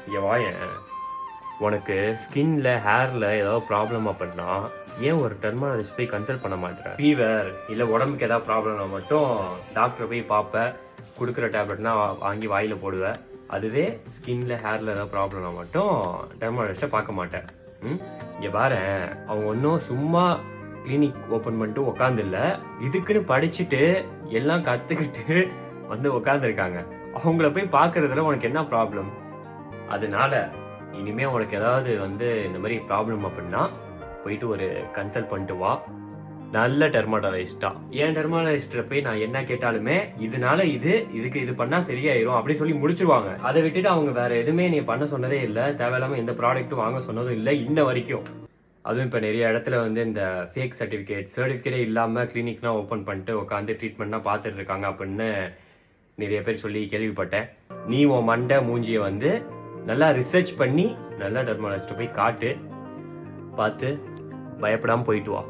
இங்கே வாயேன். உனக்கு ஸ்கின்ல ஹேரில் ஏதாவது ப்ராப்ளம் அப்படின்னா ஏன் ஒரு டெர்மாலஜிஸ்ட் போய் கன்சல்ட் பண்ண மாட்டேன்? ஃபீவர் இல்லை உடம்புக்கு ஏதாவது ப்ராப்ளம்னா மட்டும் டாக்டரை போய் பார்ப்பேன், கொடுக்குற டேப்லெட்னா வாங்கி வாயில் போடுவேன். அதுவே ஸ்கின்ல ஹேரில் ஏதாவது ப்ராப்ளம்னா மட்டும் டெர்மாலஜிஸ்ட்டை பார்க்க மாட்டேன். இங்கே பாரு, அவங்க ஒன்றும் சும்மா கிளினிக் ஓப்பன் பண்ணிட்டு உக்காந்துல்ல, இதுக்குன்னு படிச்சுட்டு எல்லாம் கற்றுக்கிட்டு வந்து உக்காந்துருக்காங்க. அவங்கள போய் பார்க்கறதுல உனக்கு என்ன ப்ராப்ளம்? அதனால இனிமே உனக்கு ஏதாவது இந்த மாதிரி ப்ராப்ளம் அப்படின்னா போயிட்டு ஒரு கன்சல்ட் பண்ணிட்டு வா, நல்ல டெர்மாட்டாலஜிஸ்டா. ஏன் டெர்மாட்டாலஜிஸ்ட போய் நான் என்ன கேட்டாலுமே இதனால இதுக்கு இது பண்ணா சரியாயிரும் அப்படி சொல்லி முடிச்சிருவாங்க. அதை விட்டுட்டு அவங்க வேற எதுவுமே நீ பண்ண சொன்னதே இல்லை, தேவையில்லாம எந்த ப்ராடக்ட்டும் வாங்க சொன்னதும் இல்லை இன்ன வரைக்கும். அதுவும் இப்போ நிறைய இடத்துல இந்த ஃபேக் சர்டிஃபிகேட்டே இல்லாமல் கிளினிக்லாம் ஓப்பன் பண்ணிட்டு உட்காந்து ட்ரீட்மெண்ட்லாம் பார்த்துட்டு இருக்காங்க அப்படின்னு நிறைய பேர் சொல்லி கேள்விப்பட்டேன். நீ உன் மண்டை மூஞ்சியை நல்லா ரிசர்ச் பண்ணி நல்லா டெர்மாலஜிஸ்ட்டை போய் காட்டு, பார்த்து பயப்படாமல் போயிட்டு வா.